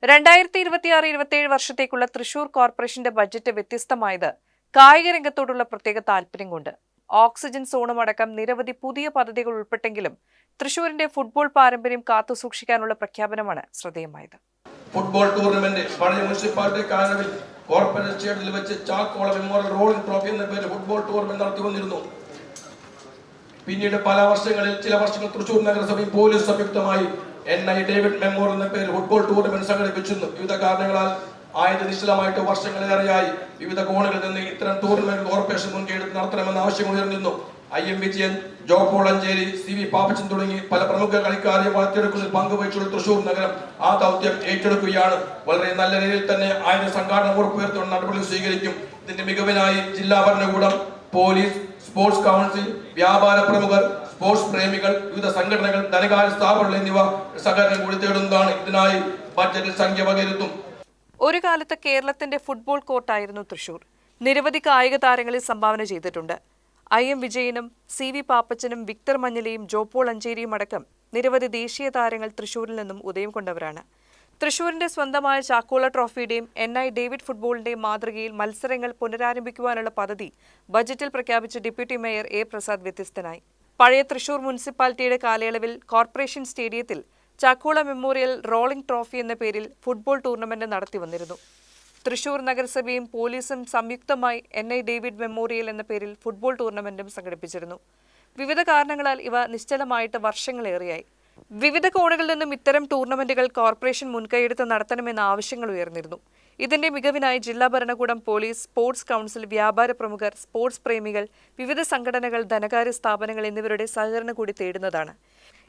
2026-27 വർഷത്തേക്കുള്ള തൃശൂർ കോർപ്പറേഷന്റെ ബജറ്റ് വ്യത്യസ്തമായത് കായിക രംഗത്തോടുള്ള പ്രത്യേക താൽപര്യം കൊണ്ട്. ഓക്സിജൻ സോണുമടക്കം നിരവധി പുതിയ പദ്ധതികൾ ഉൾപ്പെട്ടെങ്കിലും തൃശൂരിന്റെ ഫുട്ബോൾ പാരമ്പര്യം കാത്തുസൂക്ഷിക്കാനുള്ള പ്രഖ്യാപനമാണ് ശ്രദ്ധേയമായത്. ഫുട്ബോൾ ടൂർണമെന്റ് പഴയ മുനിസിപ്പാലിറ്റി കാനവിൽ കോർപ്പറേഷൻ സ്റ്റേഡിയത്തിൽ വെച്ച് ചാക്കോള മെമ്മോറിയൽ റോളിംഗ് ട്രോഫി എന്ന പേരിൽ ഫുട്ബോൾ ടൂർണമെന്റ് നടത്തി വന്നിരുന്നു. പിന്നീട് പല വർഷങ്ങളിൽ ചില വർഷങ്ങൾ തൃശൂർ നഗരസഭയും പോലീസ് സംയുക്തമായി NI ഡേവിഡ് മെമ്മോറിയൽ എന്ന പേരിൽ ഫുട്ബോൾ ടൂർണമെന്റ് സംഘടിപ്പിച്ചിരുന്നു. വിവിധ കാരണങ്ങളാൽ ആയത് നിശ്ചലമായിട്ട് വർഷങ്ങളേറെയായി വിവിധ കോണുകളിൽ നിന്ന് ഇത്തരം ടൂർണമെന്റ് കോർപ്പറേഷൻ മുൻകൈയെടുത്ത് നടത്തണമെന്ന ആവശ്യം ഉയർന്നിരുന്നു. IM വിജയൻ, ജോപോൾ അഞ്ചേരി, CV പാപ്പച്ചൻ തുടങ്ങി പല പ്രമുഖ കളിക്കാരെ വളർത്തിയെടുക്കുന്നതിൽ പങ്കുവഹിച്ചുള്ള തൃശൂർ നഗരം ആ ദൗത്യം ഏറ്റെടുക്കുകയാണ്. വളരെ നല്ല രീതിയിൽ തന്നെ ആയുധ സംഘാടനം ഉറപ്പുവരുത്തുന്ന നടപടികൾ സ്വീകരിക്കും. ഇതിന്റെ മികവിനായി ജില്ലാ ഭരണകൂടം, പോലീസ്, സ്പോർട്സ് കൗൺസിൽ, വ്യാപാര പ്രമുഖർ, സ്പോർട്സ് പ്രേമികൾ, വിവിധ സംഘടനകൾ, ധനകാര്യ സ്ഥാപനങ്ങൾ എന്നിവ സഹകരണം കൂടി തേടുന്നതാണ്. ഇതിനായി ബജറ്റിൽ സംഖ്യ വകയിരുത്തും. ഒരു കാലത്ത് കേരളത്തിന്റെ ഫുട്ബോൾ കോർട്ടായിരുന്നു തൃശൂർ. നിരവധി കായിക താരങ്ങളെ സംഭാവന ചെയ്തിട്ടുണ്ട്. IM വിജയനും, CV പാപ്പച്ചനും, വിക്ടർ മഞ്ഞലയും, ജോപോൾ അഞ്ചേരിയും അടക്കം നിരവധി ദേശീയ താരങ്ങൾ തൃശൂരിൽ നിന്നും ഉദയം കൊണ്ടവരാണ്. തൃശൂരിന്റെ സ്വന്തമായ ചാക്കോള ട്രോഫിയുടെയും NI ഡേവിഡ് ഫുട്ബോളിന്റെയും മാതൃകയിൽ മത്സരങ്ങൾ പുനരാരംഭിക്കുവാനുള്ള പദ്ധതി ബജറ്റിൽ പ്രഖ്യാപിച്ച ഡെപ്യൂട്ടി മേയർ A പ്രസാദ് വ്യത്യസ്തനായി. പഴയ തൃശൂർ മുനിസിപ്പാലിറ്റിയുടെ കാലയളവിൽ കോർപ്പറേഷൻ സ്റ്റേഡിയത്തിൽ ചാക്കോള മെമ്മോറിയൽ റോളിംഗ് ട്രോഫി എന്ന പേരിൽ ഫുട്ബോൾ ടൂർണമെന്റ് നടത്തിവന്നിരുന്നു. തൃശൂർ നഗരസഭയും പോലീസും സംയുക്തമായി NI ഡേവിഡ് മെമ്മോറിയൽ എന്ന പേരിൽ ഫുട്ബോൾ ടൂർണമെന്റും സംഘടിപ്പിച്ചിരുന്നു. വിവിധ കാരണങ്ങളാൽ ഇവ നിശ്ചലമായിട്ട് വർഷങ്ങളേറെയായി. വിവിധ കോണുകളിൽ നിന്നും ഇത്തരം ടൂർണമെന്റുകൾ കോർപ്പറേഷൻ മുൻകൈയെടുത്ത് നടത്തണമെന്ന ആവശ്യങ്ങൾ ഉയർന്നിരുന്നു. ഇതിന്റെ മികവിനായി ജില്ലാ ഭരണകൂടം, പോലീസ്, സ്പോർട്സ് കൗൺസിൽ, വ്യാപാര പ്രമുഖർ, സ്പോർട്സ് പ്രേമികൾ, വിവിധ സംഘടനകൾ, ധനകാര്യ സ്ഥാപനങ്ങൾ എന്നിവരുടെ സഹകരണം കൂടി തേടുന്നതാണ്.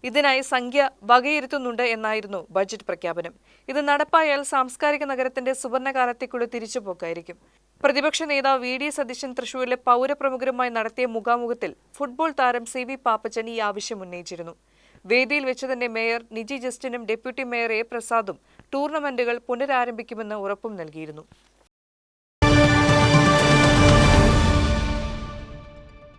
ഇതിനായി സംഖ്യ വകയിരുത്തുന്നുണ്ട് എന്നായിരുന്നു ബജറ്റ് പ്രഖ്യാപനം. ഇത് നടപ്പായാൽ സാംസ്കാരിക നഗരത്തിന്റെ സുവർണകാലത്തേക്കുള്ള തിരിച്ചുപോക്കായിരിക്കും. പ്രതിപക്ഷ നേതാവ് VD സതീശൻ തൃശൂരിലെ പൗരപ്രമുഖരുമായി നടത്തിയ മുഖാമുഖത്തിൽ ഫുട്ബോൾ താരം CV പാപ്പച്ചൻ ഈ ആവശ്യം ഉന്നയിച്ചിരുന്നു. വേദിയിൽ വെച്ച് തന്നെ മേയർ നിജി ജസ്റ്റിനും ഡെപ്യൂട്ടി മേയർ A പ്രസാദും ടൂർണമെന്റുകൾ പുനരാരംഭിക്കുമെന്ന് ഉറപ്പും നൽകിയിരുന്നു.